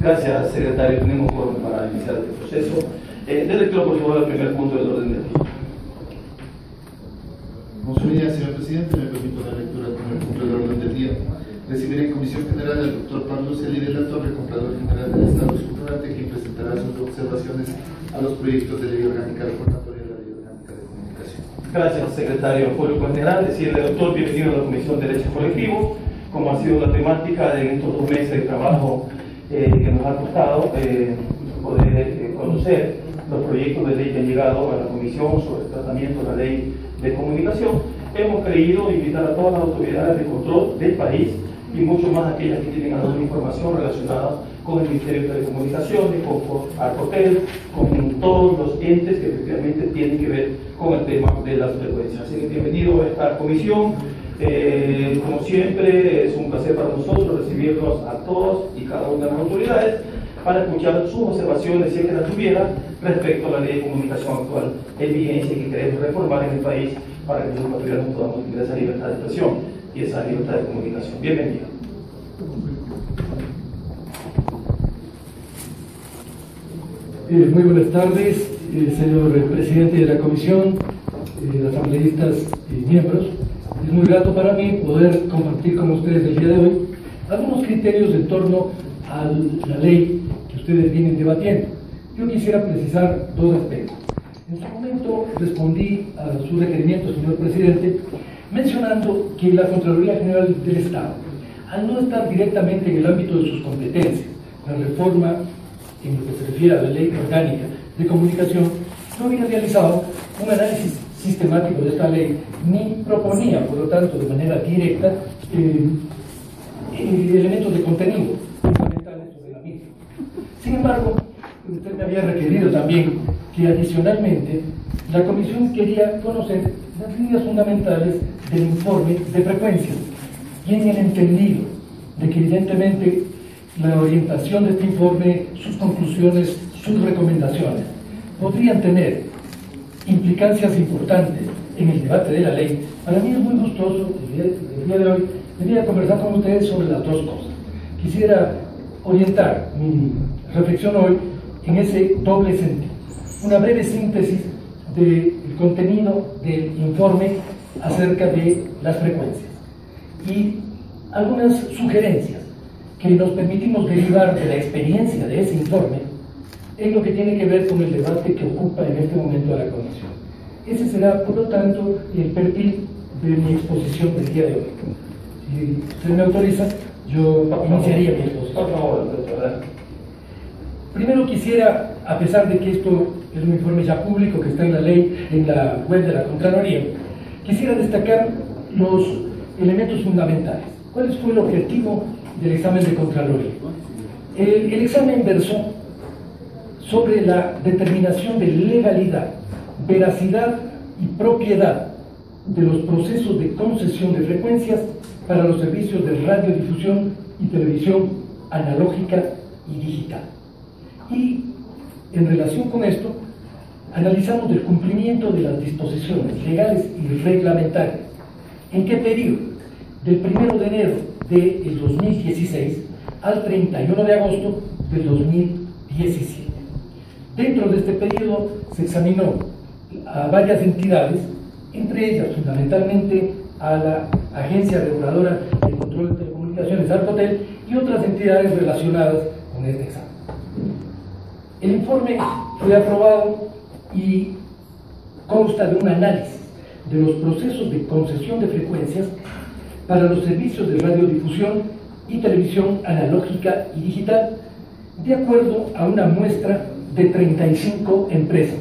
Gracias, secretario. Tenemos quórum para iniciar este proceso. Dé lectura, por favor, al primer punto del orden del día. Con su señor presidente, me permito la lectura del primer punto del orden del día. Recibir en Comisión General al doctor Pablo Celi de la Torre, Comprador General del Estado Subrogante, quien presentará sus observaciones a los proyectos de ley orgánica reformatoria de la Ley Orgánica de Comunicación. Gracias, secretario público general. Decirle, doctor, bienvenido a la Comisión de Derecho Colectivo. Como ha sido la temática de estos 2 meses de trabajo que nos ha costado poder conocer los proyectos de ley que han llegado a la Comisión sobre el tratamiento de la Ley de Comunicación, hemos querido invitar a todas las autoridades de control del país y mucho más aquellas que tienen alguna información relacionada con el Ministerio de Telecomunicaciones, con Arcotel, con todos los entes que efectivamente tienen que ver con el tema de las frecuencias. Así que bienvenido a esta comisión. Como siempre, es un placer para nosotros recibirlos a todos y cada una de las autoridades para escuchar sus observaciones, si es que las tuviera, respecto a la Ley de Comunicación actual en vigencia y que queremos reformar en el país para que los ecuatorianos podamos tener esa libertad de expresión y esa libertad de comunicación. Bienvenido. Muy buenas tardes, señor presidente de la comisión, asambleístas y miembros. Es muy grato para mí poder compartir con ustedes el día de hoy algunos criterios en torno a la ley que ustedes vienen debatiendo. Yo quisiera precisar 2 aspectos. En su momento respondí a su requerimiento, señor presidente, mencionando que la Contraloría General del Estado, al no estar directamente en el ámbito de sus competencias, la reforma en lo que se refiere a la Ley Orgánica de Comunicación, no había realizado un análisis sistemático de esta ley, ni proponía, por lo tanto, de manera directa, elementos de contenido fundamentales sobre la misma. Sin embargo, usted me había requerido también que adicionalmente la Comisión quería conocer las líneas fundamentales del informe de frecuencias y en el entendido de que evidentemente la orientación de este informe, sus conclusiones, sus recomendaciones podrían tener implicancias importantes en el debate de la ley. Para mí es muy gustoso el día de hoy venir a conversar con ustedes sobre las 2 cosas. Quisiera orientar mi reflexión hoy en ese doble sentido. Una breve síntesis del contenido del informe acerca de las frecuencias y algunas sugerencias que nos permitimos derivar de la experiencia de ese informe en lo que tiene que ver con el debate que ocupa en este momento a la Comisión. Ese será, por lo tanto, el perfil de mi exposición del día de hoy. Si usted me autoriza, yo iniciaría mi exposición. Por favor, doctora. Primero quisiera, a pesar de que esto es un informe ya público que está en la ley, en la web de la Contraloría, quisiera destacar los elementos fundamentales. ¿Cuál fue el objetivo del examen de Contraloría? El examen versó sobre la determinación de legalidad, veracidad y propiedad de los procesos de concesión de frecuencias para los servicios de radiodifusión y televisión analógica y digital. Y en relación con esto, analizamos el cumplimiento de las disposiciones legales y reglamentarias. ¿En qué periodo? Del 1 de enero del 2016 al 31 de agosto del 2017. Dentro de este periodo se examinó a varias entidades, entre ellas fundamentalmente a la Agencia Reguladora de Control de Telecomunicaciones, Arcotel, y otras entidades relacionadas con este examen. El informe fue aprobado y consta de un análisis de los procesos de concesión de frecuencias para los servicios de radiodifusión y televisión analógica y digital, de acuerdo a una muestra de 35 empresas.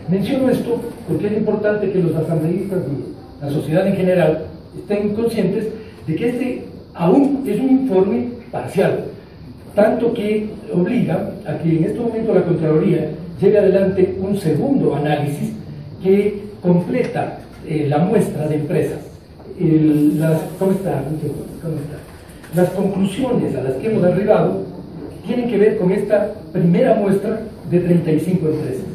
Menciono esto porque es importante que los asambleístas y la sociedad en general estén conscientes de que este aún es un informe parcial, tanto que obliga a que en este momento la Contraloría lleve adelante un segundo análisis que completa la muestra de empresas. Las conclusiones a las que hemos arribado tienen que ver con esta primera muestra de 35 empresas,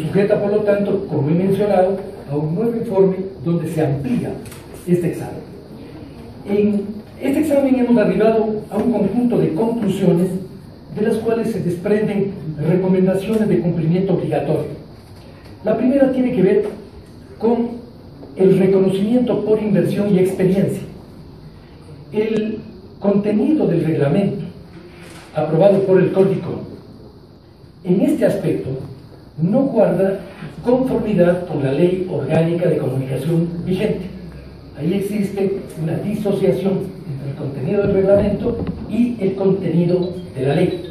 sujeta por lo tanto, como he mencionado, a un nuevo informe donde se amplía este examen. En este examen hemos arribado a un conjunto de conclusiones de las cuales se desprenden recomendaciones de cumplimiento obligatorio. La primera tiene que ver con el reconocimiento por inversión y experiencia. El contenido del reglamento aprobado por el Código en este aspecto no guarda conformidad con la Ley Orgánica de Comunicación vigente. Ahí existe una disociación entre el contenido del reglamento y el contenido de la ley.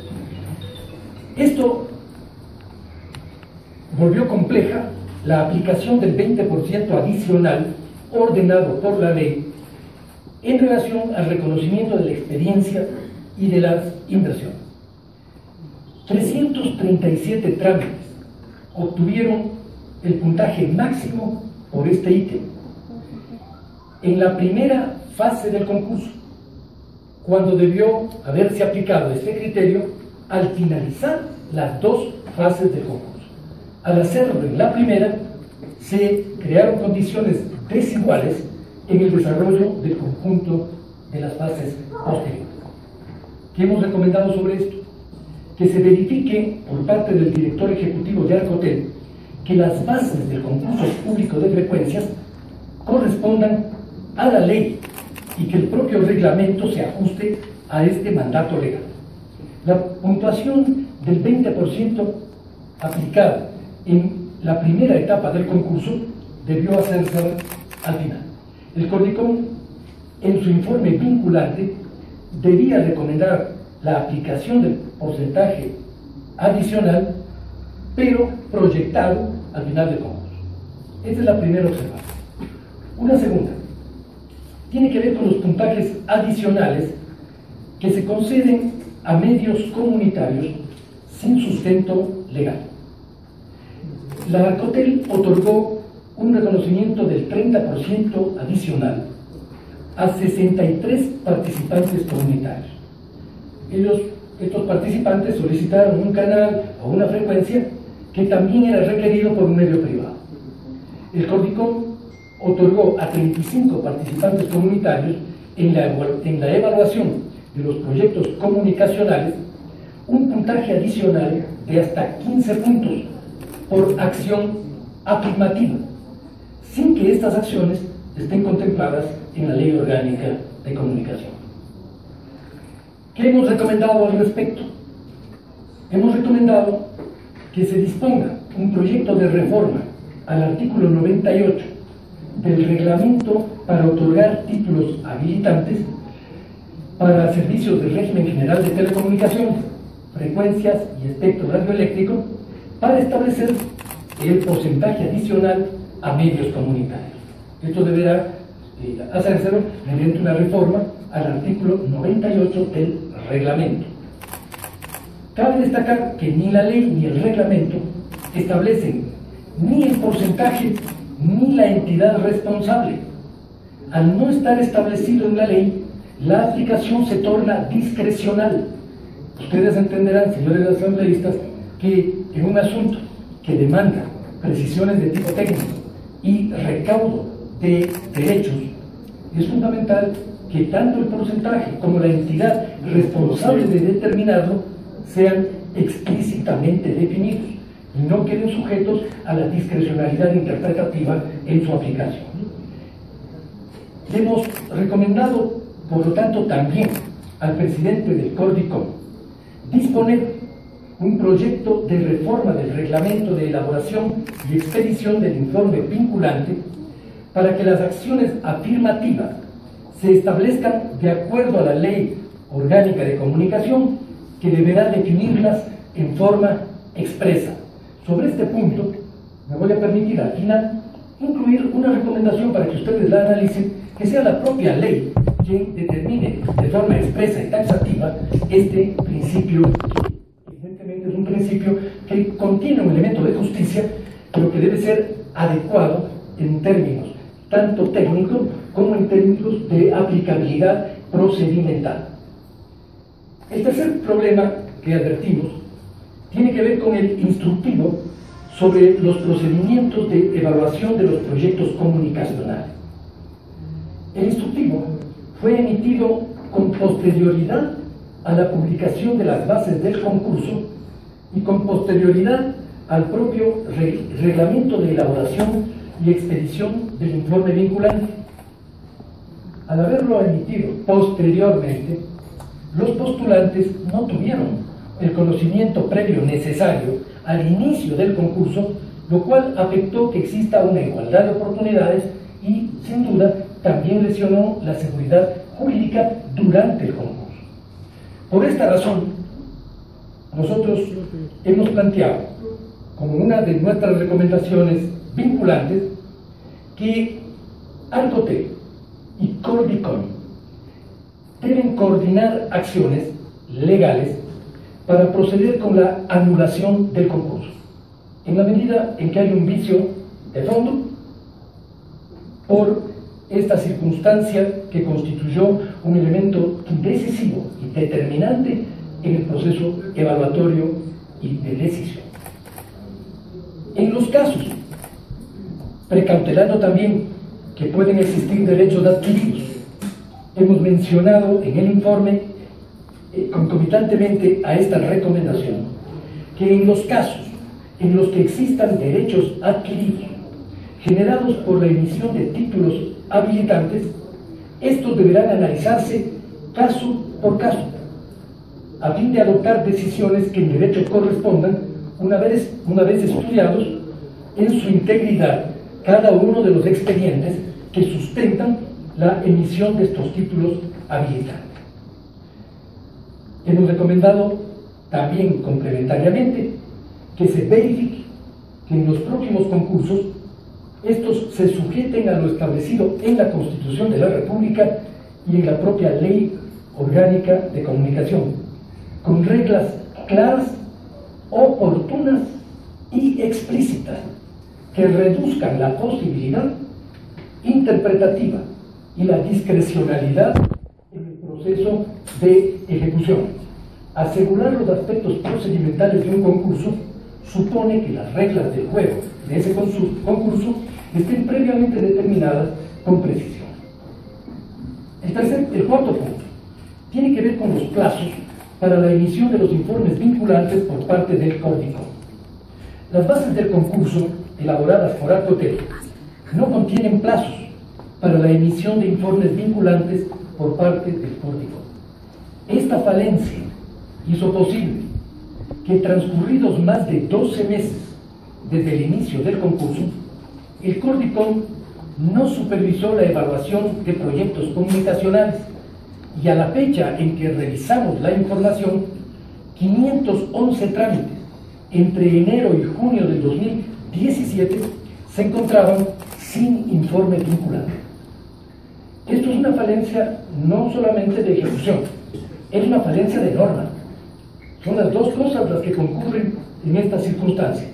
Esto volvió compleja la aplicación del 20% adicional ordenado por la ley en relación al reconocimiento de la experiencia y de las inversiones. 337 trámites obtuvieron el puntaje máximo por este ítem en la primera fase del concurso, cuando debió haberse aplicado este criterio al finalizar las dos fases del concurso. Al hacerlo en la primera, se crearon condiciones desiguales en el desarrollo del conjunto de las fases posteriores. ¿Qué hemos recomendado sobre esto? Que se verifique por parte del director ejecutivo de Arcotel que las bases del concurso público de frecuencias correspondan a la ley y que el propio reglamento se ajuste a este mandato legal. La puntuación del 20% aplicada en la primera etapa del concurso debió hacerse al final. El CODICOM, en su informe vinculante, debía recomendar la aplicación del porcentaje adicional, pero proyectado al final del concurso. Esta es la primera observación. Una segunda tiene que ver con los puntajes adicionales que se conceden a medios comunitarios sin sustento legal. La Arcotel otorgó un reconocimiento del 30% adicional a 63 participantes comunitarios. Estos participantes solicitaron un canal o una frecuencia que también era requerido por un medio privado. El CODICOM otorgó a 35 participantes comunitarios en la evaluación de los proyectos comunicacionales un puntaje adicional de hasta 15 puntos por acción afirmativa, sin que estas acciones estén contempladas en la Ley Orgánica de Comunicación. ¿Qué hemos recomendado al respecto? Hemos recomendado que se disponga un proyecto de reforma al artículo 98 del reglamento para otorgar títulos habilitantes para servicios del régimen general de telecomunicaciones, frecuencias y espectro radioeléctrico, para establecer el porcentaje adicional a medios comunitarios. Esto deberá hacerse mediante una reforma al artículo 98 del reglamento. Cabe destacar que ni la ley ni el reglamento establecen ni el porcentaje ni la entidad responsable. Al no estar establecido en la ley, la aplicación se torna discrecional. Ustedes entenderán, señores asambleístas, que en un asunto que demanda precisiones de tipo técnico y recaudo de derechos, es fundamental que tanto el porcentaje como la entidad responsable de determinarlo sean explícitamente definidos y no queden sujetos a la discrecionalidad interpretativa en su aplicación. Hemos recomendado, por lo tanto, también al presidente del CODICOM disponer un proyecto de reforma del reglamento de elaboración y expedición del informe vinculante para que las acciones afirmativas se establezcan de acuerdo a la Ley Orgánica de Comunicación, que deberá definirlas en forma expresa. Sobre este punto, me voy a permitir al final incluir una recomendación para que ustedes la analicen, que sea la propia ley quien determine de forma expresa y taxativa este principio, que evidentemente es un principio que contiene un elemento de justicia, pero que debe ser adecuado en términos tanto técnicos como en términos de aplicabilidad procedimental. El tercer problema que advertimos tiene que ver con el instructivo sobre los procedimientos de evaluación de los proyectos comunicacionales. El instructivo fue emitido con posterioridad a la publicación de las bases del concurso y con posterioridad al propio reglamento de elaboración y expedición del informe vinculante. Al haberlo emitido posteriormente, los postulantes no tuvieron el conocimiento previo necesario al inicio del concurso, lo cual afectó que exista una igualdad de oportunidades y, sin duda, también lesionó la seguridad jurídica durante el concurso. Por esta razón, nosotros hemos planteado, como una de nuestras recomendaciones vinculantes, que Arcotec y Cordicom deben coordinar acciones legales para proceder con la anulación del concurso, en la medida en que hay un vicio de fondo por esta circunstancia que constituyó un elemento decisivo y determinante en el proceso evaluatorio y de decisión. En los casos, precautelando también que pueden existir derechos adquiridos, hemos mencionado en el informe, concomitantemente a esta recomendación, que en los casos en los que existan derechos adquiridos generados por la emisión de títulos habilitantes, estos deberán analizarse caso por caso, a fin de adoptar decisiones que en derecho correspondan una vez estudiados en su integridad cada uno de los expedientes que sustentan la emisión de estos títulos habilitantes. Hemos recomendado también complementariamente que se verifique que en los próximos concursos estos se sujeten a lo establecido en la Constitución de la República y en la propia Ley Orgánica de Comunicación, con reglas claras, oportunas y explícitas que reduzcan la posibilidad interpretativa y la discrecionalidad en el proceso de ejecución. Asegurar los aspectos procedimentales de un concurso supone que las reglas del juego de ese concurso estén previamente determinadas con precisión. El cuarto punto tiene que ver con los plazos para la emisión de los informes vinculantes por parte del Cordicom. Las bases del concurso elaboradas por Arcotec no contienen plazos para la emisión de informes vinculantes por parte del Cordicom. Esta falencia hizo posible que transcurridos más de 12 meses desde el inicio del concurso, el Cordicom no supervisó la evaluación de proyectos comunicacionales y a la fecha en que revisamos la información, 511 trámites entre enero y junio del 2017 se encontraban sin informe vinculante. Esto es una falencia no solamente de ejecución, es una falencia de norma. Son las dos cosas las que concurren en esta circunstancia.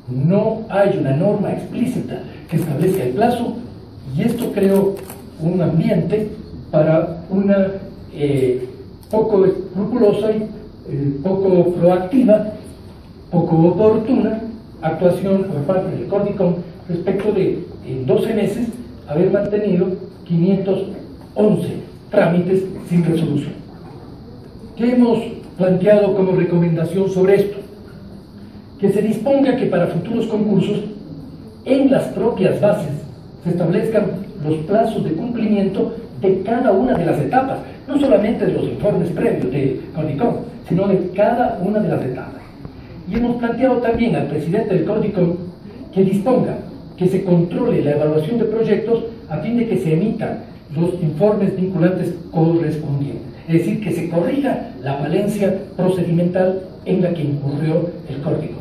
No hay una norma explícita que establezca el plazo y esto creó un ambiente para una poco escrupulosa y poco proactiva, poco oportuna actuación por parte del Cordicom respecto de, en 12 meses, haber mantenido 511 trámites sin resolución. ¿Qué hemos planteado como recomendación sobre esto? Que se disponga que para futuros concursos, en las propias bases, se establezcan los plazos de cumplimiento de cada una de las etapas, no solamente de los informes previos de Cordicom, sino de cada una de las etapas. Y hemos planteado también al presidente del Cordicom que disponga que se controle la evaluación de proyectos a fin de que se emitan los informes vinculantes correspondientes, es decir, que se corrija la falencia procedimental en la que incurrió el Cordicom.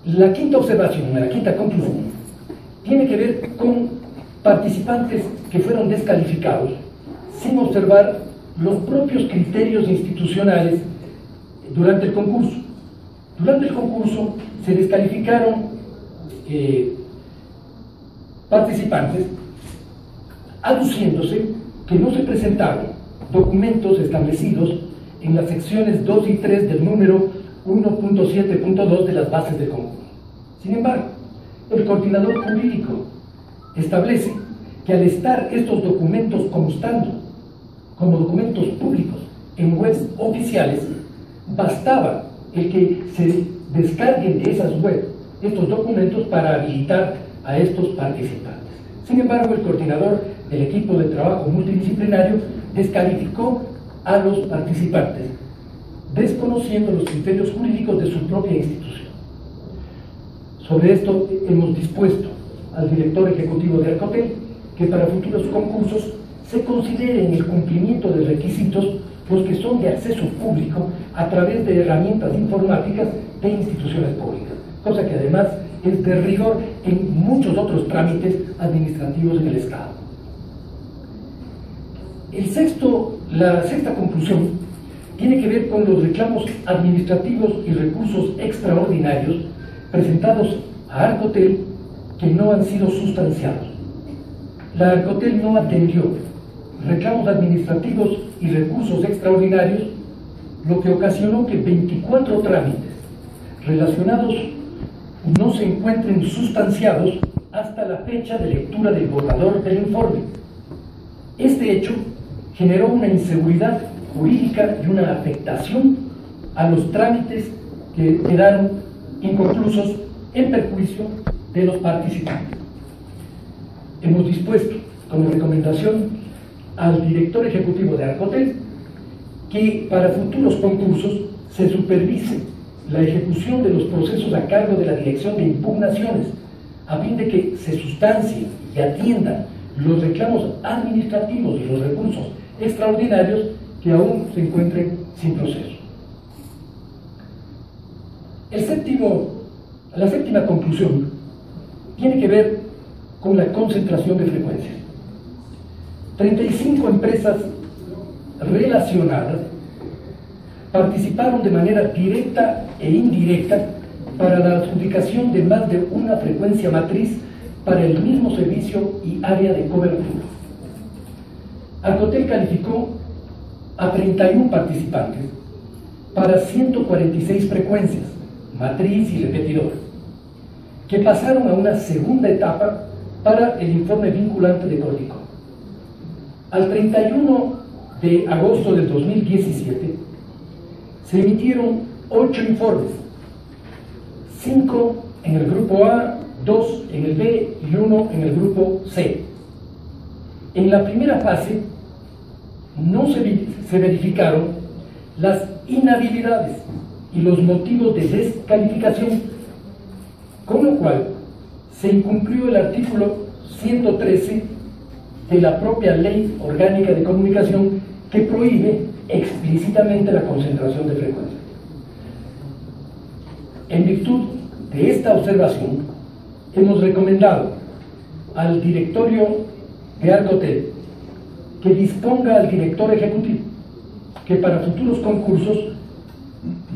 La quinta observación, la quinta conclusión, tiene que ver con participantes que fueron descalificados sin observar los propios criterios institucionales durante el concurso. Durante el concurso se descalificaron participantes aduciéndose que no se presentaron documentos establecidos en las secciones 2 y 3 del número 1.7.2 de las bases del concurso. Sin embargo, el coordinador jurídico establece que al estar estos documentos constando como documentos públicos en webs oficiales, bastaba el que se descarguen de esas webs estos documentos para habilitar a estos participantes. Sin embargo, el coordinador del equipo de trabajo multidisciplinario descalificó a los participantes, desconociendo los criterios jurídicos de su propia institución. Sobre esto hemos dispuesto al director ejecutivo de Arcotel que para futuros concursos se considere en el cumplimiento de requisitos los que son de acceso público a través de herramientas informáticas de instituciones públicas, cosa que además es de rigor en muchos otros trámites administrativos en el Estado. La sexta conclusión tiene que ver con los reclamos administrativos y recursos extraordinarios presentados a Arcotel que no han sido sustanciados. La Arcotel no atendió reclamos administrativos y recursos extraordinarios, lo que ocasionó que 24 trámites relacionados no se encuentren sustanciados hasta la fecha de lectura del borrador del informe. Este hecho generó una inseguridad jurídica y una afectación a los trámites que quedaron inconclusos en perjuicio de los participantes. Hemos dispuesto como recomendación al director ejecutivo de Arcotel que para futuros concursos se supervise la ejecución de los procesos a cargo de la Dirección de Impugnaciones, a fin de que se sustancie y atiendan los reclamos administrativos y los recursos extraordinarios que aún se encuentren sin proceso. La séptima conclusión tiene que ver con la concentración de frecuencias. 35 empresas relacionadas participaron de manera directa e indirecta para la adjudicación de más de una frecuencia matriz para el mismo servicio y área de cobertura. Arcotel calificó a 31 participantes para 146 frecuencias, matriz y repetidor, que pasaron a una segunda etapa para el informe vinculante de Código. Al 31 de agosto del 2017 se emitieron 8 informes, 5 en el grupo A, 2 en el B y 1 en el grupo C. En la primera fase no se verificaron las inhabilidades y los motivos de descalificación, con lo cual se incumplió el artículo 113 de la propia Ley Orgánica de Comunicación, que prohíbe explícitamente la concentración de frecuencias. En virtud de esta observación, hemos recomendado al directorio de Arcotel que disponga al director ejecutivo que para futuros concursos,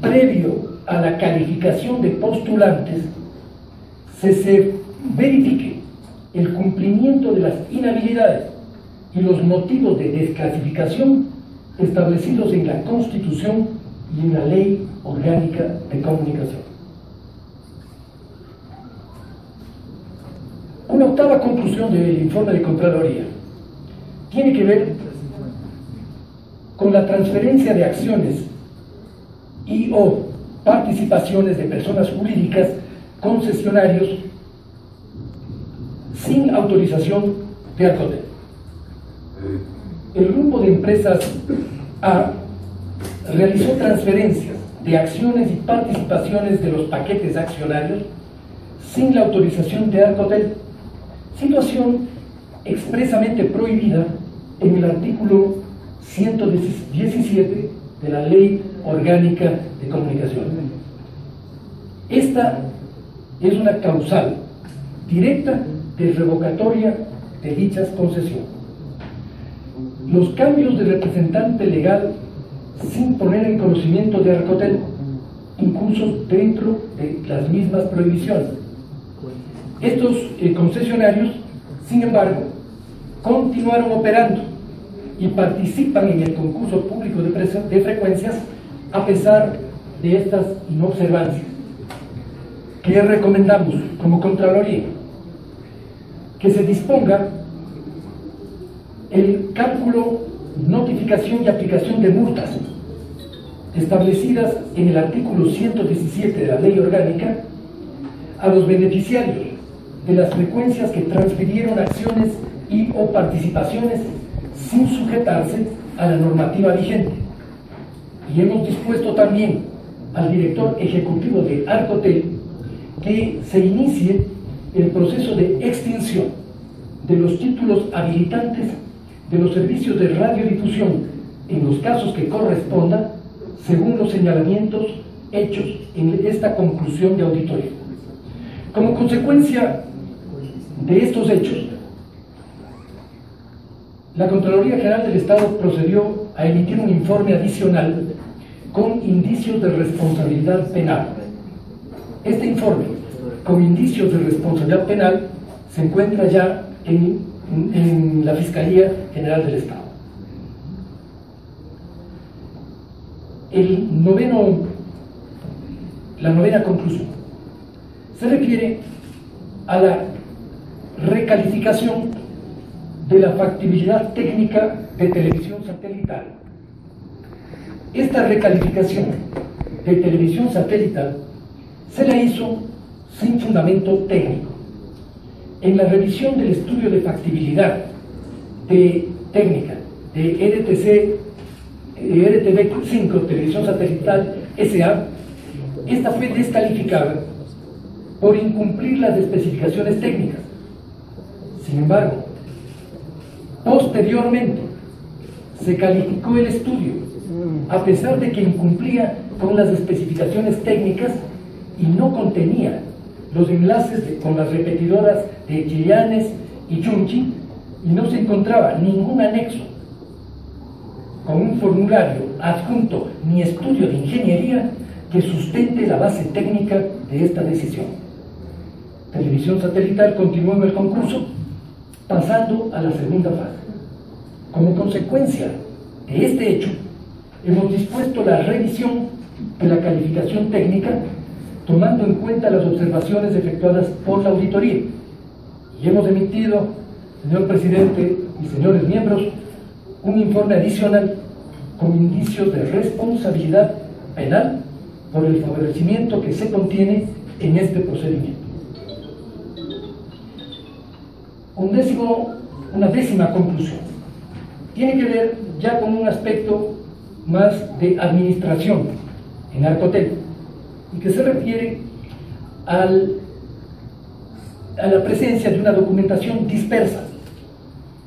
previo a la calificación de postulantes, se verifique el cumplimiento de las inhabilidades y los motivos de desclasificación establecidos en la Constitución y en la Ley Orgánica de Comunicación. Una octava conclusión del informe de Contraloría tiene que ver con la transferencia de acciones y o participaciones de personas jurídicas concesionarios sin autorización de Arcotel. El grupo de empresas A realizó transferencias de acciones y participaciones de los paquetes accionarios sin la autorización de Arcotel, situación expresamente prohibida en el artículo 117 de la Ley Orgánica de Comunicación. Esta es una causal directa de revocatoria de dichas concesiones. Los cambios de representante legal sin poner en conocimiento de Arcotel, incluso dentro de las mismas prohibiciones. Estos concesionarios, sin embargo, continuaron operando y participan en el concurso público de frecuencias a pesar de estas inobservancias. ¿Qué recomendamos como Contraloría? Que se disponga el cálculo notificación y aplicación de multas establecidas en el artículo 117 de la Ley Orgánica a los beneficiarios de las frecuencias que transfirieron acciones y o participaciones sin sujetarse a la normativa vigente. Y hemos dispuesto también al director ejecutivo de Arcotel que se inicie el proceso de extinción de los títulos habilitantes de los servicios de radiodifusión en los casos que correspondan según los señalamientos hechos en esta conclusión de auditoría. Como consecuencia de estos hechos, la Contraloría General del Estado procedió a emitir un informe adicional con indicios de responsabilidad penal. Este informe, con indicios de responsabilidad penal, se encuentra ya en la Fiscalía General del Estado. La novena conclusión se refiere a la recalificación de la factibilidad técnica de televisión satelital. Esta recalificación de televisión satelital se la hizo sin fundamento técnico. En la revisión del estudio de factibilidad de técnica de RTV5 Televisión Satelital S.A., esta fue descalificada por incumplir las especificaciones técnicas. Sin embargo, posteriormente se calificó el estudio a pesar de que incumplía con las especificaciones técnicas y no contenía los enlaces con las repetidoras de Chillanes y Chunchi, y no se encontraba ningún anexo con un formulario adjunto ni estudio de ingeniería que sustente la base técnica de esta decisión. Televisión Satelital continuó en el concurso, pasando a la segunda fase. Como consecuencia de este hecho, hemos dispuesto la revisión de la calificación técnica tomando en cuenta las observaciones efectuadas por la auditoría, y hemos emitido, señor presidente y señores miembros, un informe adicional con indicios de responsabilidad penal por el favorecimiento que se contiene en este procedimiento. Una décima conclusión tiene que ver ya con un aspecto más de administración en Arcotel, y que se refiere a la presencia de una documentación dispersa.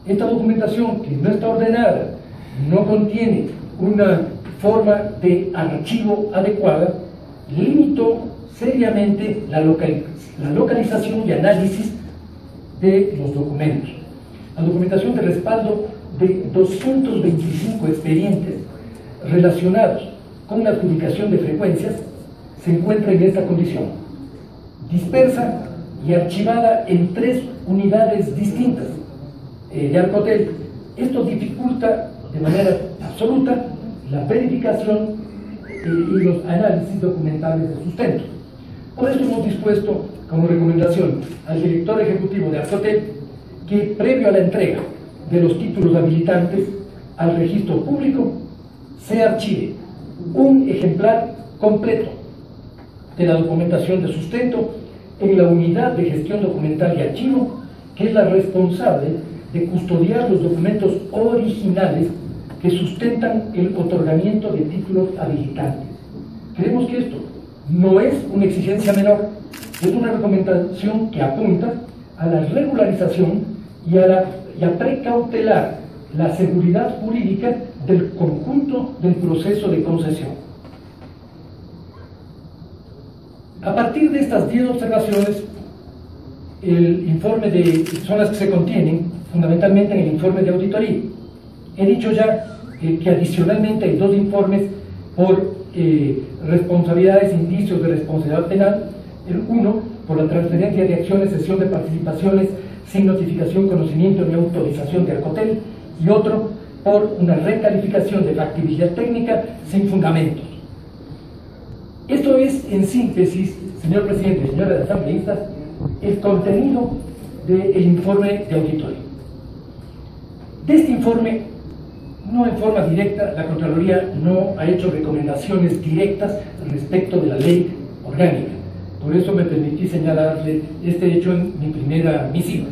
Esta documentación, que no está ordenada, no contiene una forma de archivo adecuada, limitó seriamente la localización y análisis de los documentos. La documentación de respaldo de 225 expedientes relacionados con la adjudicación de frecuencias se encuentra en esta condición: dispersa y archivada en 3 unidades distintas de Arcotel. Esto dificulta de manera absoluta la verificación y los análisis documentales de sustento. Por eso hemos dispuesto como recomendación al director ejecutivo de Arcotel que, previo a la entrega de los títulos habilitantes al registro público, se archive un ejemplar completo de la documentación de sustento en la unidad de gestión documental y archivo, que es la responsable de custodiar los documentos originales que sustentan el otorgamiento de títulos habilitantes. Creemos que esto no es una exigencia menor, es una recomendación que apunta a la regularización y a precautelar la seguridad jurídica del conjunto del proceso de concesión. A partir de estas 10 observaciones, el informe son las que se contienen fundamentalmente en el informe de auditoría. He dicho ya que adicionalmente hay 2 informes por responsabilidades, indicios de responsabilidad penal: el uno por la transferencia de acciones, cesión de participaciones sin notificación, conocimiento ni autorización de Arcotel, y otro por una recalificación de factibilidad técnica sin fundamentos. Esto es, en síntesis, señor presidente y señores asambleístas, el contenido del informe de auditoría. De este informe no en forma directa, la Contraloría no ha hecho recomendaciones directas respecto de la ley orgánica. Por eso me permití señalarle este hecho en mi primera misiva.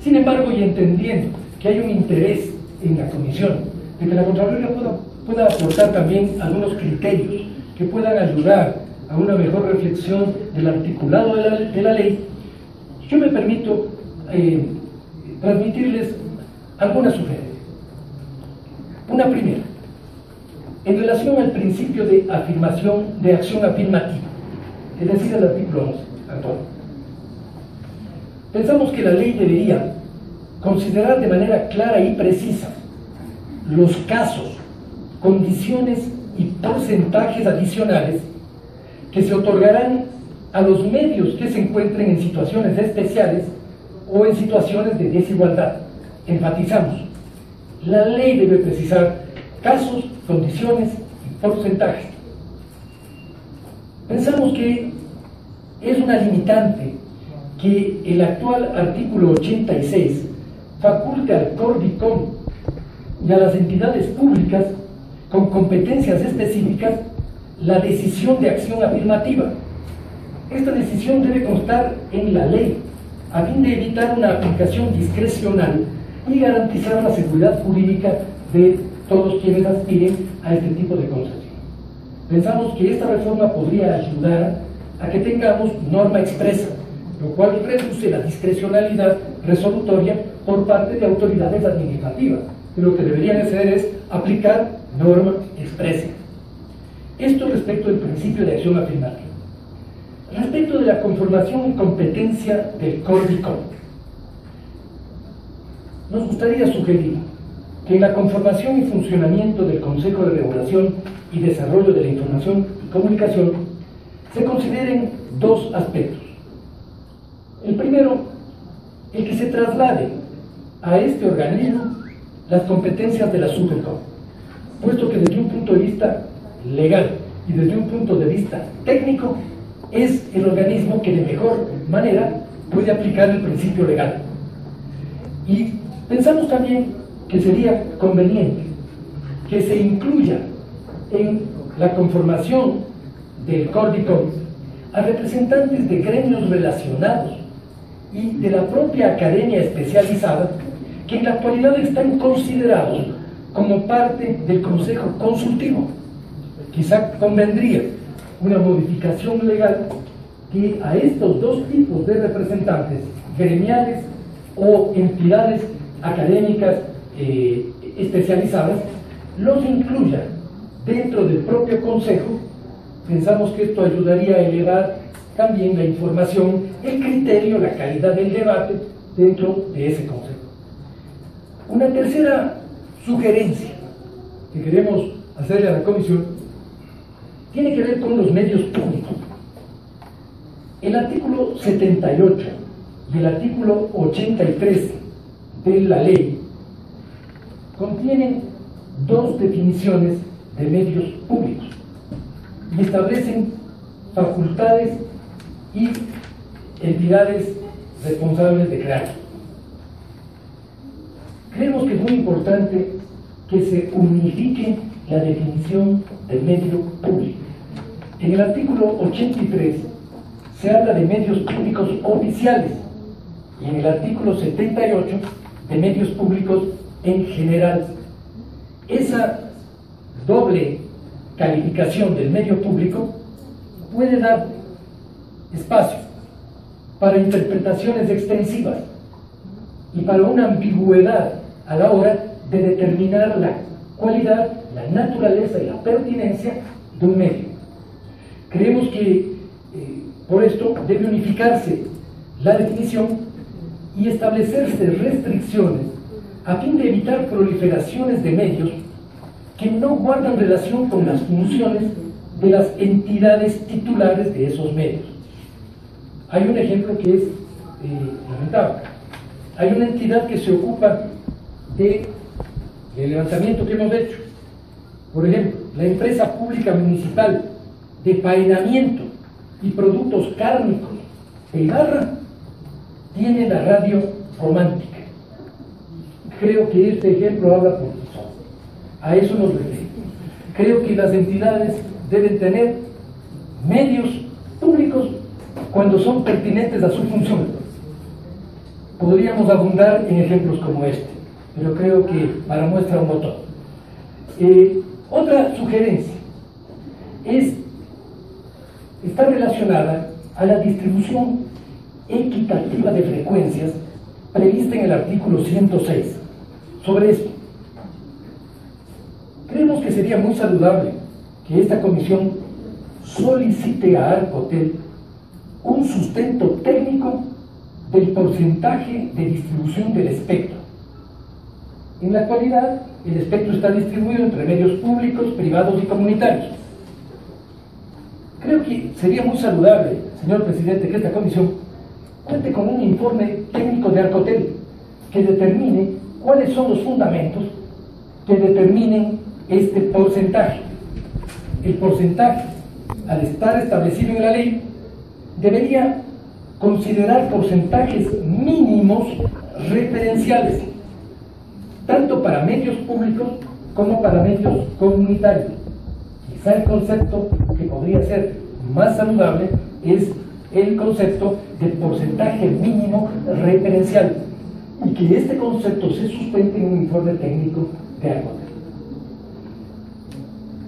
Sin embargo, y entendiendo que hay un interés en la Comisión de que la Contraloría pueda aportar también algunos criterios que puedan ayudar a una mejor reflexión del articulado de la ley, yo me permito transmitirles algunas sugerencias. Una primera, en relación al principio de afirmación, de acción afirmativa, es decir, el artículo 11 actual. Pensamos que la ley debería considerar de manera clara y precisa los casos, condiciones y porcentajes adicionales que se otorgarán a los medios que se encuentren en situaciones especiales o en situaciones de desigualdad. Enfatizamos, la ley debe precisar casos, condiciones y porcentajes. Pensamos que es una limitante que el actual artículo 86 faculte al CORDICOM y a las entidades públicas con competencias específicas la decisión de acción afirmativa. Esta decisión debe constar en la ley a fin de evitar una aplicación discrecional y garantizar la seguridad jurídica de todos quienes aspiren a este tipo de concesión. Pensamos que esta reforma podría ayudar a que tengamos norma expresa, lo cual reduce la discrecionalidad resolutoria por parte de autoridades administrativas. Y lo que deberían hacer es aplicar norma expresa. Esto respecto del principio de acción afirmativa. Respecto de la conformación y competencia del CORDICOM, nos gustaría sugerir que en la conformación y funcionamiento del Consejo de Regulación y Desarrollo de la Información y Comunicación se consideren dos aspectos. El primero, el que se traslade a este organismo las competencias de la SUPERCOM, puesto que desde un punto de vista legal y desde un punto de vista técnico es el organismo que de mejor manera puede aplicar el principio legal. Y pensamos también que sería conveniente que se incluya en la conformación del CORDICOM a representantes de gremios relacionados y de la propia academia especializada que en la actualidad están considerados como parte del Consejo Consultivo. Quizá convendría una modificación legal que a estos dos tipos de representantes, gremiales o entidades académicas especializadas, los incluya dentro del propio Consejo. Pensamos que esto ayudaría a elevar también la información, el criterio, la calidad del debate dentro de ese Consejo. Una tercera sugerencia que queremos hacerle a la Comisión tiene que ver con los medios públicos. El artículo 78 y el artículo 83 de la ley contienen dos definiciones de medios públicos y establecen facultades y entidades responsables de crearlos. Creemos que es muy importante que se unifique la definición de medio público. En el artículo 83 se habla de medios públicos oficiales y en el artículo 78 de medios públicos en general. Esa doble calificación del medio público puede dar espacio para interpretaciones extensivas y para una ambigüedad a la hora de determinar la cualidad, la naturaleza y la pertinencia de un medio. Creemos que por esto debe unificarse la definición y establecerse restricciones a fin de evitar proliferaciones de medios que no guardan relación con las funciones de las entidades titulares de esos medios. Hay un ejemplo que es lamentable. Hay una entidad que se ocupa del levantamiento que hemos hecho. Por ejemplo, la empresa pública municipal de faenamiento y productos cárnicos de Ibarra tiene la radio romántica. Creo que este ejemplo habla por sí solo. A eso nos referimos. Creo que las entidades deben tener medios públicos cuando son pertinentes a su función. Podríamos abundar en ejemplos como este, pero creo que para muestra un botón. Otra sugerencia está relacionada a la distribución equitativa de frecuencias prevista en el artículo 106. Sobre esto, creemos que sería muy saludable que esta comisión solicite a Arcotel un sustento técnico del porcentaje de distribución del espectro. En la actualidad, el espectro está distribuido entre medios públicos, privados y comunitarios. Creo que sería muy saludable, señor presidente, que esta comisión cuente con un informe técnico de Arcotel que determine cuáles son los fundamentos que determinen este porcentaje. El porcentaje, al estar establecido en la ley, debería considerar porcentajes mínimos referenciales, tanto para medios públicos como para medios comunitarios. Quizá el concepto que podría ser más saludable es el concepto de porcentaje mínimo referencial, y que este concepto se sustente en un informe técnico de Arcotel.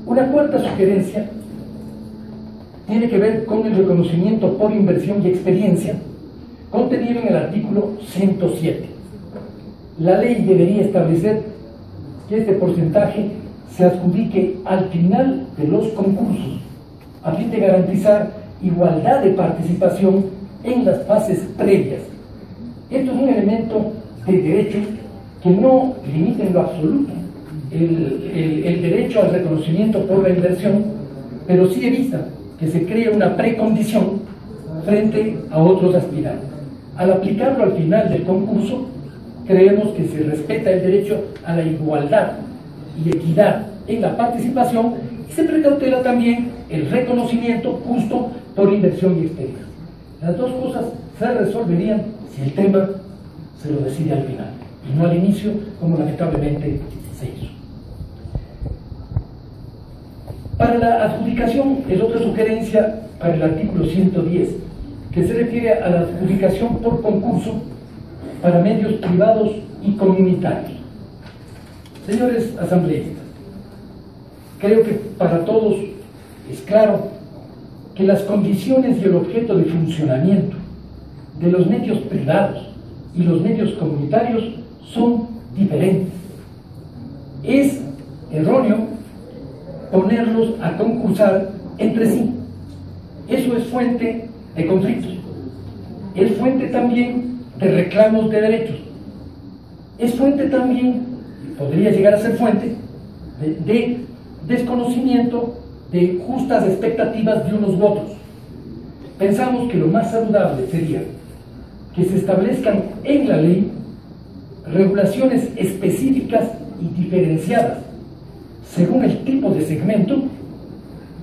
Una cuarta sugerencia tiene que ver con el reconocimiento por inversión y experiencia contenido en el artículo 107. La ley debería establecer que este porcentaje se adjudique al final de los concursos, a fin de garantizar igualdad de participación en las fases previas. Esto es un elemento de derecho que no limita en lo absoluto el derecho al reconocimiento por la inversión, pero sí evita que se cree una precondición frente a otros aspirantes. Al aplicarlo al final del concurso, creemos que se respeta el derecho a la igualdad y equidad en la participación, y se precautela también el reconocimiento justo por inversión y experiencia. Las dos cosas se resolverían si el tema se lo decide al final y no al inicio, como lamentablemente se hizo. Para la adjudicación es otra sugerencia para el artículo 110, que se refiere a la adjudicación por concurso para medios privados y comunitarios. Señores asambleístas, creo que para todos es claro que las condiciones y el objeto de funcionamiento de los medios privados y los medios comunitarios son diferentes. Es erróneo ponerlos a concursar entre sí. Eso es fuente de conflictos. Es fuente también de reclamos de derechos. Es fuente también, podría llegar a ser fuente, de desconocimiento de justas expectativas de unos u otros. Pensamos que lo más saludable sería que se establezcan en la ley regulaciones específicas y diferenciadas según el tipo de segmento,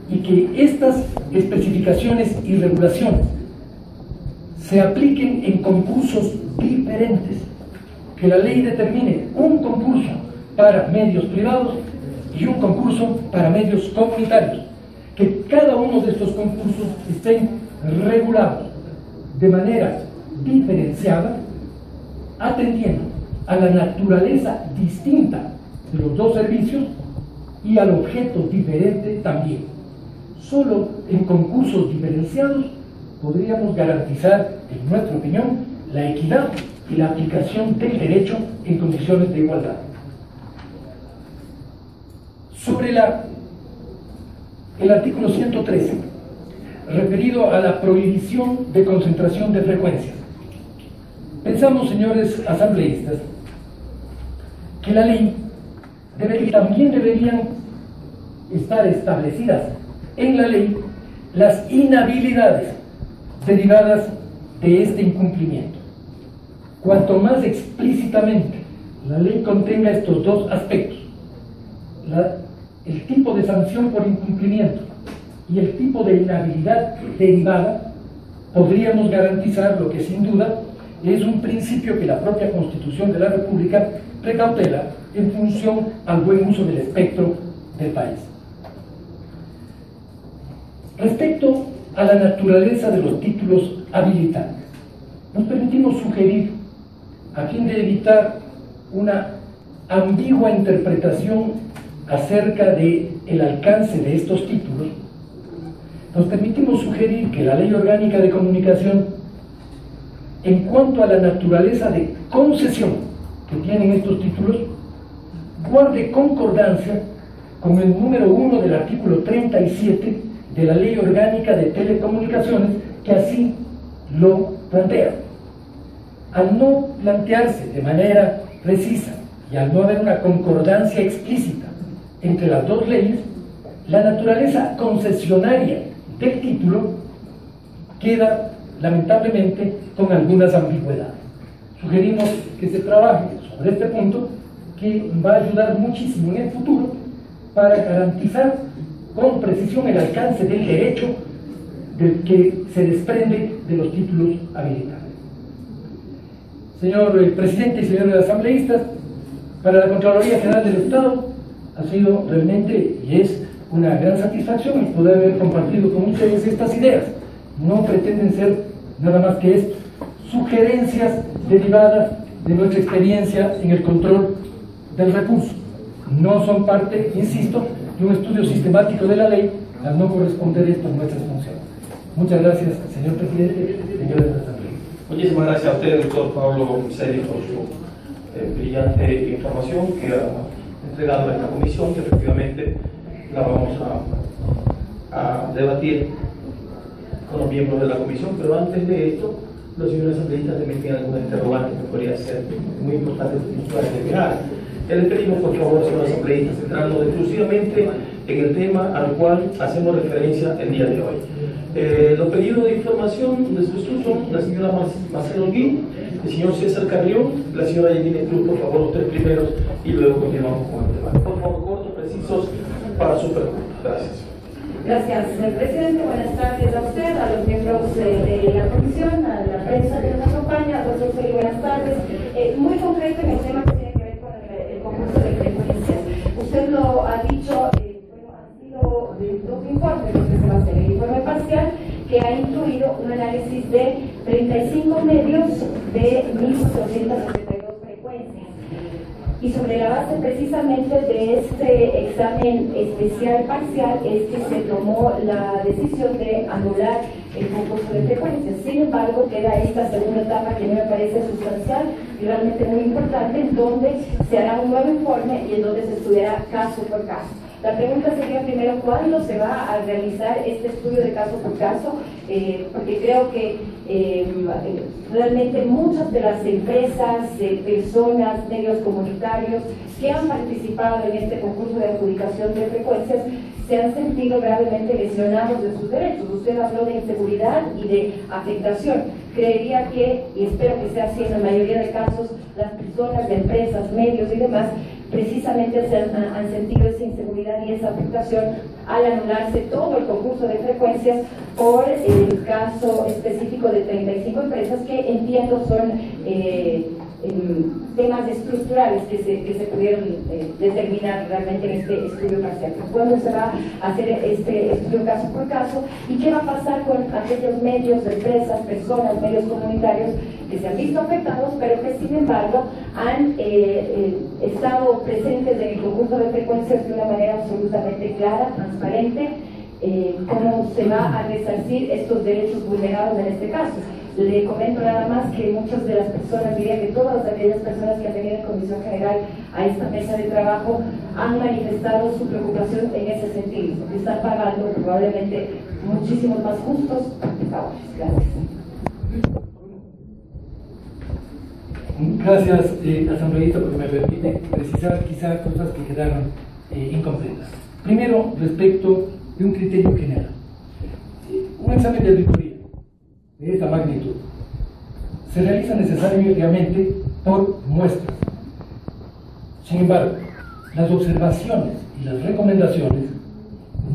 y que estas especificaciones y regulaciones se apliquen en concursos diferentes, que la ley determine un concurso para medios privados y un concurso para medios comunitarios, que cada uno de estos concursos estén regulados de manera diferenciada, atendiendo a la naturaleza distinta de los dos servicios y al objeto diferente también. Solo en concursos diferenciados podríamos garantizar, en nuestra opinión, la equidad y la aplicación del derecho en condiciones de igualdad. Sobre el artículo 113, referido a la prohibición de concentración de frecuencias, pensamos, señores asambleístas, que la ley también deberían estar establecidas en la ley las inhabilidades derivadas de este incumplimiento. Cuanto más explícitamente la ley contenga estos dos aspectos, el tipo de sanción por incumplimiento y el tipo de inhabilidad derivada, podríamos garantizar lo que sin duda es un principio que la propia Constitución de la República precautela en función al buen uso del espectro del país. Respecto a la naturaleza de los títulos habilitantes, nos permitimos sugerir, a fin de evitar una ambigua interpretación acerca del alcance de estos títulos, nos permitimos sugerir que la Ley Orgánica de Comunicación, en cuanto a la naturaleza de concesión que tienen estos títulos, guarde concordancia con el número 1 del artículo 37 de la Ley Orgánica de Telecomunicaciones, que así lo plantea. Al no plantearse de manera precisa y al no haber una concordancia explícita entre las dos leyes, la naturaleza concesionaria del título queda lamentablemente con algunas ambigüedades. Sugerimos que se trabaje sobre este punto, que va a ayudar muchísimo en el futuro para garantizar con precisión el alcance del derecho del que se desprende de los títulos habilitantes. Señor presidente y señores asambleístas, para la Contraloría General del Estado ha sido realmente y es una gran satisfacción el poder haber compartido con ustedes estas ideas. No pretenden ser nada más que esto, sugerencias derivadas de nuestra experiencia en el control del recurso. No son parte, insisto, de un estudio sistemático de la ley, al no corresponder esto a nuestras funciones. Muchas gracias, señor presidente, señores de la Asamblea. Muchísimas gracias a usted, doctor Pablo Celi, por su brillante información que ha entregado a esta comisión, que efectivamente la vamos a debatir con los miembros de la comisión. Pero antes de esto, los señores asambleístas también tienen alguna interrogante que podría ser muy importante para terminar. Ya le pedimos, por favor, señores asambleístas, centrarnos exclusivamente en el tema al cual hacemos referencia el día de hoy. Los pedidos de información de sus son la señora Marcelo Holguín, el señor César Carrión, la señora Yelina Cruz, por favor, los tres primeros, y luego continuamos con el debate. Por favor, cortos, precisos para su pregunta. Gracias. Gracias, señor presidente. Buenas tardes a usted, a los miembros de la comisión, a la prensa que nos acompaña. Doctor Celi, buenas tardes. Muy concreto en el tema que tiene que ver con el concurso de frecuencias. Usted lo ha dicho, han sido dos informes los que se va a hacer. El informe parcial, que ha incluido un análisis de 35 medios de 1.872 frecuencias. Y sobre la base precisamente de este examen especial parcial es que se tomó la decisión de anular el concurso de frecuencias. Sin embargo, queda esta segunda etapa que a mí me parece sustancial y realmente muy importante, en donde se hará un nuevo informe y en donde se estudiará caso por caso. La pregunta sería primero, ¿cuándo se va a realizar este estudio de caso por caso? Porque creo que realmente muchas de las empresas, personas, medios comunitarios que han participado en este concurso de adjudicación de frecuencias se han sentido gravemente lesionados de sus derechos. Usted habló de inseguridad y de afectación. Creería que, y espero que sea así en la mayoría de casos, las personas, de empresas, medios y demás, precisamente han sentido esa inseguridad y esa afectación al anularse todo el concurso de frecuencias por el caso específico de 35 empresas que entiendo son temas estructurales que se pudieron determinar realmente en este estudio parcial. ¿Cuándo se va a hacer este estudio caso por caso? ¿Y qué va a pasar con aquellos medios, empresas, personas, medios comunitarios que se han visto afectados, pero que sin embargo han estado presentes en el concurso de frecuencias de una manera absolutamente clara, transparente? ¿Cómo se va a resarcir estos derechos vulnerados en este caso? Le comento nada más que muchas de las personas, diría que todas aquellas personas que han venido en comisión general a esta mesa de trabajo han manifestado su preocupación en ese sentido, porque están pagando probablemente muchísimos más justos que favores. Gracias. Gracias, asambleísta, porque me permite precisar quizá cosas que quedaron incompletas. Primero, respecto de un criterio general. Un examen de auditoría de esta magnitud se realiza necesariamente por muestras. Sin embargo, las observaciones y las recomendaciones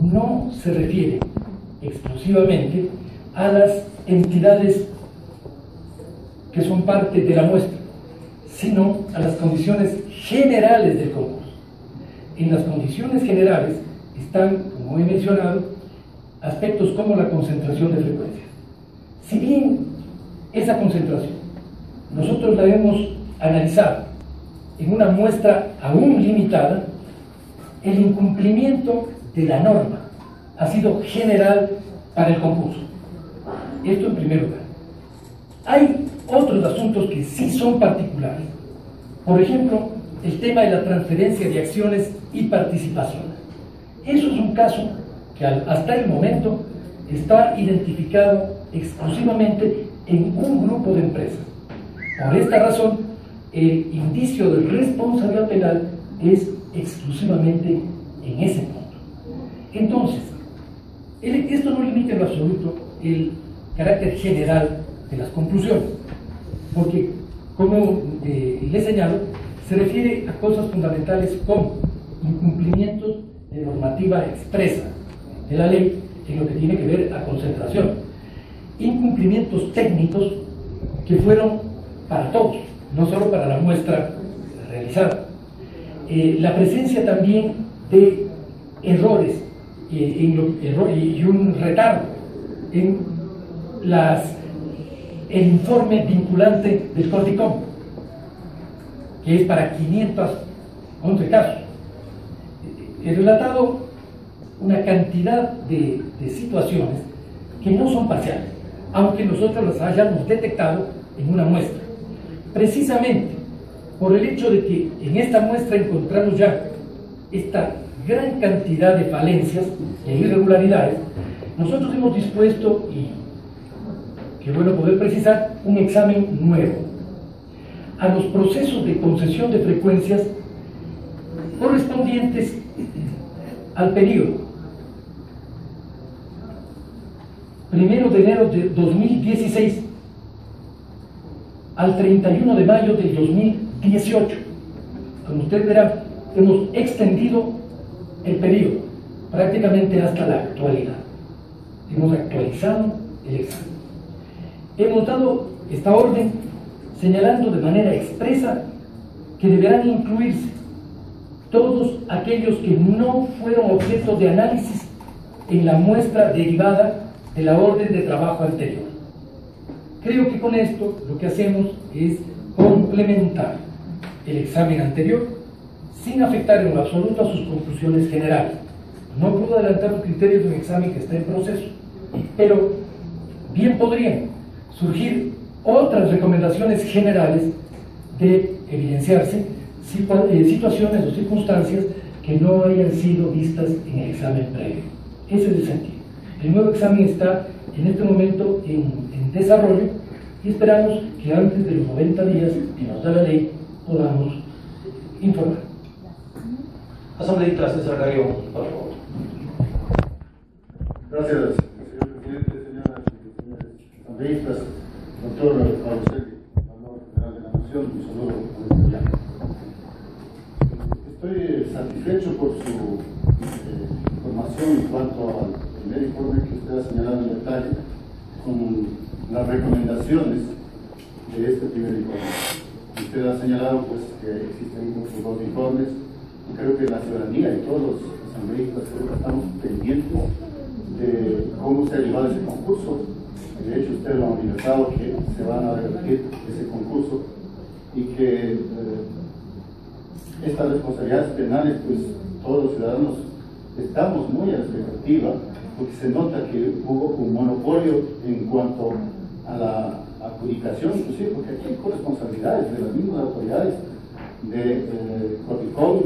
no se refieren exclusivamente a las entidades que son parte de la muestra, sino a las condiciones generales del concurso. En las condiciones generales están, como he mencionado, aspectos como la concentración de frecuencias. Si bien esa concentración nosotros la hemos analizado en una muestra aún limitada, el incumplimiento de la norma ha sido general para el concurso. Esto en primer lugar. Hay otros asuntos que sí son particulares. Por ejemplo, el tema de la transferencia de acciones y participaciones. Eso es un caso que hasta el momento está identificado exclusivamente en un grupo de empresas. Por esta razón, el indicio de responsabilidad penal es exclusivamente en ese punto. Entonces, esto no limita en lo absoluto el carácter general de las conclusiones, porque, como le señalo, se refiere a cosas fundamentales como incumplimientos de normativa expresa de la ley en lo que tiene que ver a concentración, incumplimientos técnicos que fueron para todos, no solo para la muestra realizada, la presencia también de errores y un retardo en el informe vinculante del CORDICOM, que es para 511 casos. He relatado una cantidad de situaciones que no son parciales, aunque nosotros las hayamos detectado en una muestra. Precisamente por el hecho de que en esta muestra encontramos ya esta gran cantidad de falencias e irregularidades, nosotros hemos dispuesto, y qué bueno poder precisar, un examen nuevo a los procesos de concesión de frecuencias correspondientes al periodo 1 de enero de 2016 al 31 de mayo del 2018. Como usted verá, hemos extendido el periodo prácticamente hasta la actualidad. Hemos actualizado el examen. Hemos dado esta orden señalando de manera expresa que deberán incluirse todos aquellos que no fueron objeto de análisis en la muestra derivada de la orden de trabajo anterior. Creo que con esto lo que hacemos es complementar el examen anterior sin afectar en lo absoluto a sus conclusiones generales. No puedo adelantar los criterios de un examen que está en proceso, pero bien podrían surgir otras recomendaciones generales de evidenciarse situaciones o circunstancias que no hayan sido vistas en el examen previo. Ese es el sentido. El nuevo examen está en este momento en desarrollo y esperamos que antes de los 90 días que nos da la ley podamos informar. Asambleísta César Carrión, por favor. Gracias, señor presidente, señoras y señores asambleístas. Doctor Pablo Celi, Abogado General de la Nación, un saludo cordial. Estoy satisfecho por su información en cuanto al primer informe que usted ha señalado en detalle, con las recomendaciones de este primer informe. Usted ha señalado pues, que existen muchos dos informes. Creo que la ciudadanía y todos los asambleístas estamos pendientes de cómo se ha llevado ese concurso. De hecho, usted lo ha manifestado que se van a repetir ese concurso y que estas responsabilidades penales, pues todos los ciudadanos estamos muy a la expectativa, porque se nota que hubo un monopolio en cuanto a la adjudicación, inclusive porque aquí hay corresponsabilidades de las mismas autoridades de CORDICOM,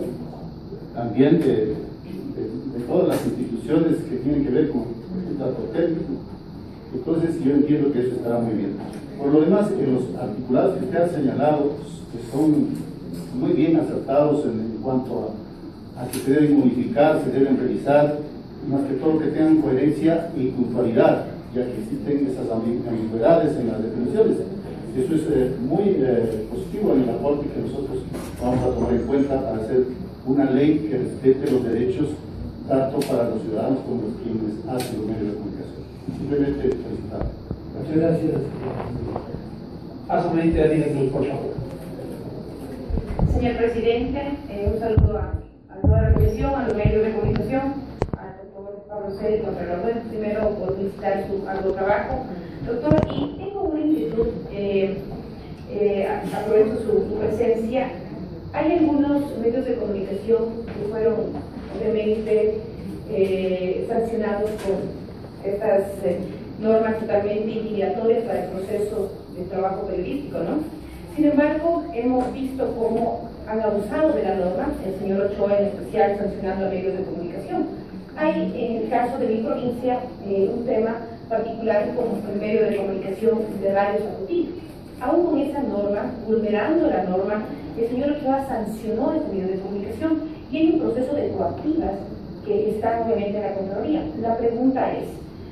también de todas las instituciones que tienen que ver con el trato técnico. Entonces yo entiendo que eso estará muy bien. Por lo demás, en los articulados que usted ha señalado, que son muy bien acertados en cuanto a que se deben modificar, se deben revisar, y más que todo que tengan coherencia y puntualidad, ya que existen esas ambigüedades en las definiciones. Eso es muy positivo en el aporte que nosotros vamos a tomar en cuenta para hacer una ley que respete los derechos tanto para los ciudadanos como los quienes hacen los medios de comunicación. Simplemente felicitar. Muchas gracias. Asambleísta Yadina Cruz, por favor. Señor presidente, un saludo a toda la comisión, a los medios de comunicación, al doctor Pablo Celi, contralor. Bueno, primero por felicitar su arduo trabajo, doctor, y tengo una inquietud, aprovecho su presencia. Hay algunos medios de comunicación que fueron obviamente sancionados con estas normas totalmente intimidatorias para el proceso de trabajo periodístico, ¿no? Sin embargo, hemos visto cómo han abusado de la norma, el señor Ochoa en especial sancionando a medios de comunicación. Hay, en el caso de mi provincia, un tema particular como el medio de comunicación de Radio Zapotillo. Aún con esa norma, vulnerando la norma, el señor Ochoa sancionó a este medio de comunicación y hay un proceso de coactivas que está obviamente en la Contraloría. La pregunta es,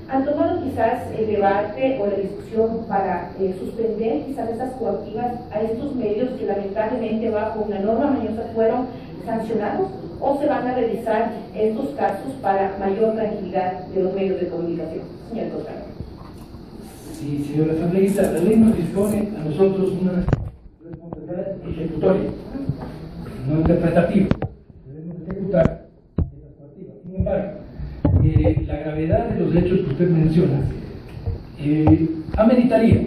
¿han tomado quizás el debate o la discusión para suspender quizás estas coactivas a estos medios que lamentablemente bajo una norma mañosa fueron sancionados? ¿O se van a revisar estos casos para mayor tranquilidad de los medios de comunicación? Señor Contralor. Sí, señor asambleísta, la ley nos dispone a nosotros una responsabilidad ejecutoria, no interpretativa. Debemos ejecutar esas coactivas. Sin embargo, la gravedad de los hechos que usted menciona ameritaría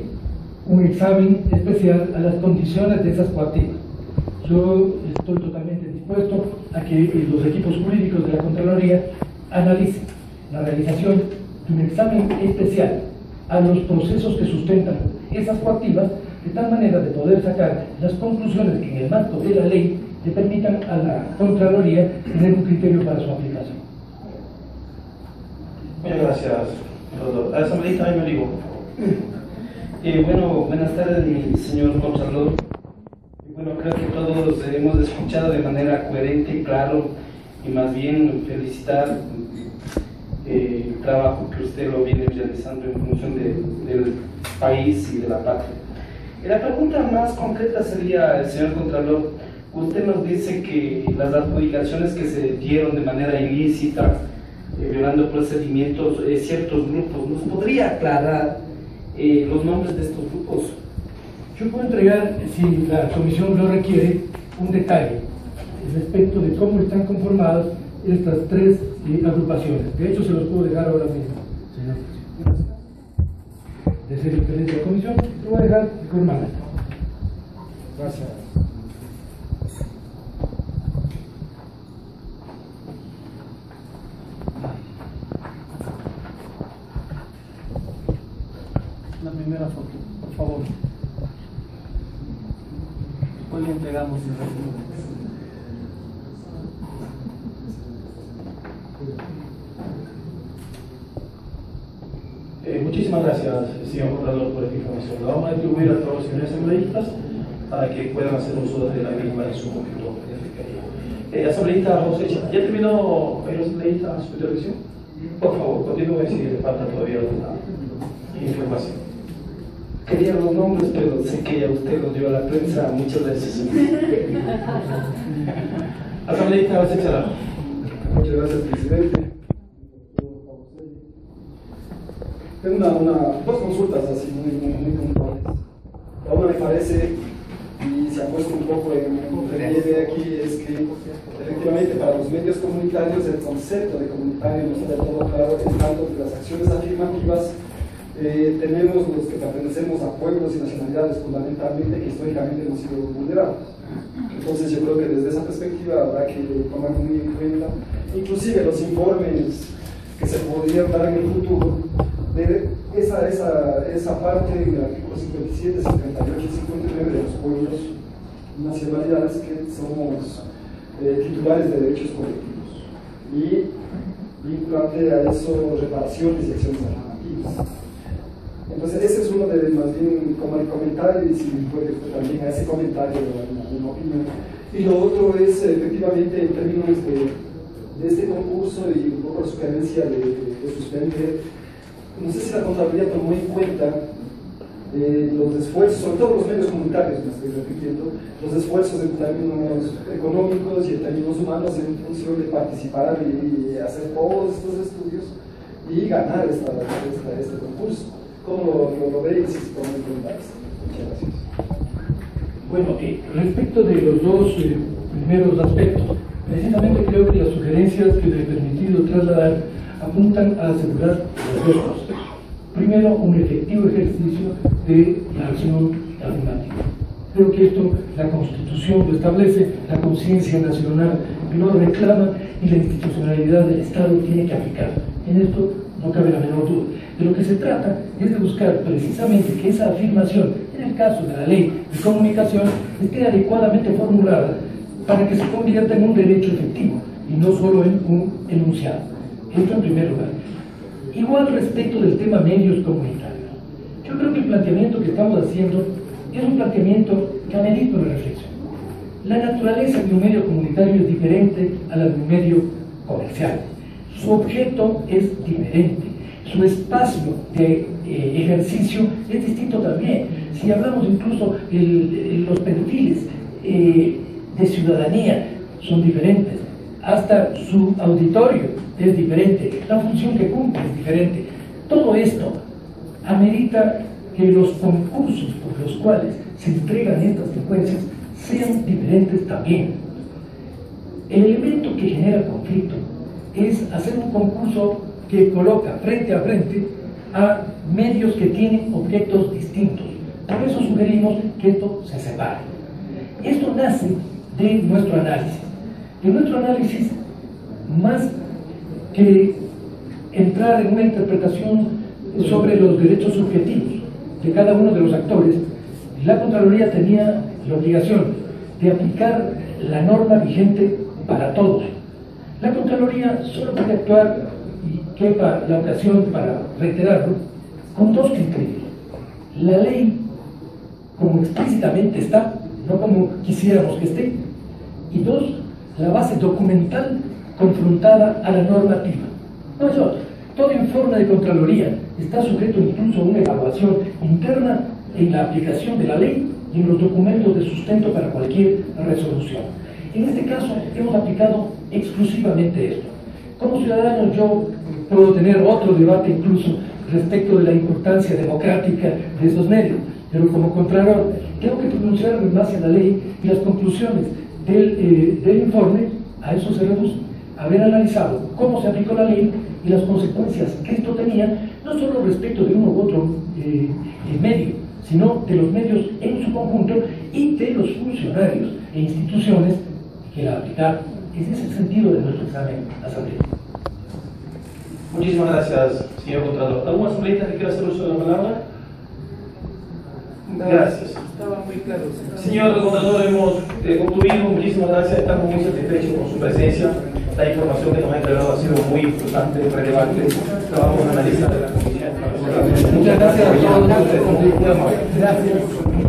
un examen especial a las condiciones de esas coactivas. Yo estoy totalmente dispuesto a que los equipos jurídicos de la Contraloría analicen la realización de un examen especial a los procesos que sustentan esas coactivas, de tal manera de poder sacar las conclusiones que en el marco de la ley le permitan a la Contraloría tener un criterio para su aplicación. Muchas gracias, doctor. Asambleísta Jaime Olivo, por favor. Bueno, buenas tardes, mi señor Contralor. Bueno, creo que todos hemos escuchado de manera coherente, claro, y más bien felicitar el trabajo que usted lo viene realizando en función del país y de la patria. La pregunta más concreta sería, señor Contralor, usted nos dice que las adjudicaciones que se dieron de manera ilícita, violando procedimientos, ciertos grupos, ¿nos podría aclarar los nombres de estos grupos? Yo puedo entregar, si la comisión lo requiere, un detalle respecto de cómo están conformadas estas tres agrupaciones. De hecho, se los puedo dejar ahora mismo, señor presidente. Gracias. De ser experiencia de la comisión, lo voy a dejar con mano. Gracias. La primera foto, por favor. Hoy le entregamos el resumen. Muchísimas gracias, señor Contralor, por esta información. La vamos a distribuir a todos los señores asambleístas para que puedan hacer uso de la misma en su momento. Asambleísta José, ¿ya terminó el asambleísta su intervención? Por favor, continúe si le falta todavía alguna información. Quería los nombres, pero sé que ya usted los dio a la prensa muchas veces. Asambleísta José Chalá. Muchas gracias, presidente. Tengo dos consultas así muy puntuales. La una me parece, y se ha puesto un poco en relieve aquí, es que efectivamente para los medios comunitarios el concepto de comunitario no está del todo claro, en tanto que las acciones afirmativas tenemos los que pertenecemos a pueblos y nacionalidades fundamentalmente que históricamente hemos sido vulnerados. Entonces yo creo que desde esa perspectiva habrá que tomar muy en cuenta inclusive los informes que se podrían dar en el futuro de esa parte en el artículo 57, 58 y 59 de los pueblos y nacionalidades que somos titulares de derechos colectivos y vinculante a eso reparaciones y acciones afirmativas. Entonces ese es uno de más bien como el comentario y si puede también a ese comentario una opinión. Y lo otro es efectivamente en términos de este concurso y un poco la sugerencia de suspender. No sé si la Contraloría tomó en cuenta los esfuerzos, sobre todo los medios comunitarios, me estoy repitiendo, los esfuerzos en términos económicos y en términos humanos en función de participar y hacer todos estos estudios y ganar este concurso. ¿Cómo lo veis? Muchas gracias. Bueno, respecto de los dos primeros aspectos, precisamente creo que las sugerencias que le he permitido trasladar apuntan a asegurar las dos cosas. Primero, un efectivo ejercicio de la acción afirmativa. Creo que esto la Constitución lo establece, la conciencia nacional lo reclama y la institucionalidad del Estado tiene que aplicar. En esto no cabe la menor duda. De lo que se trata es de buscar precisamente que esa afirmación, en el caso de la ley de comunicación, esté adecuadamente formulada para que se convierta en un derecho efectivo y no solo en un enunciado. Esto en primer lugar. Igual respecto del tema medios comunitarios. Yo creo que el planteamiento que estamos haciendo es un planteamiento que amerita una reflexión. La naturaleza de un medio comunitario es diferente a la de un medio comercial. Su objeto es diferente. Su espacio de ejercicio es distinto también. Si hablamos incluso de los perfiles de ciudadanía son diferentes. Hasta su auditorio es diferente. La función que cumple es diferente. Todo esto amerita que los concursos por los cuales se entregan estas frecuencias sean diferentes también. El elemento que genera conflicto es hacer un concurso que coloca frente a frente a medios que tienen objetos distintos. Por eso sugerimos que esto se separe. Esto nace de nuestro análisis. De nuestro análisis, más que entrar en una interpretación sobre los derechos subjetivos de cada uno de los actores, la Contraloría tenía la obligación de aplicar la norma vigente para todos. La Contraloría solo puede actuar, y quepa la ocasión para reiterarlo, con dos criterios. La ley, como explícitamente está, no como quisiéramos que esté, y dos, la base documental confrontada a la normativa. No es otro. Todo informe de Contraloría está sujeto incluso a una evaluación interna en la aplicación de la ley y en los documentos de sustento para cualquier resolución. En este caso, hemos aplicado exclusivamente esto. Como ciudadano, yo puedo tener otro debate incluso respecto de la importancia democrática de esos medios, pero como Contralor, tengo que pronunciarme en base a la ley y las conclusiones del informe a eso se reducen. Haber analizado cómo se aplicó la ley y las consecuencias que esto tenía, no solo respecto de uno u otro medio, sino de los medios en su conjunto y de los funcionarios e instituciones que la aplicaron. Ese es el sentido de nuestro examen asamblea. Muchísimas gracias, señor Contralor. ¿Algún asambleísta que quiera hacer uso de la palabra? Gracias. Estaba muy claro. Señor Contralor, hemos concluido. Muchísimas gracias. Estamos muy satisfechos con su presencia. La información que nos ha entregado ha sido muy importante, relevante. La vamos a analizar de la comisión. Muchas gracias a todos. Gracias.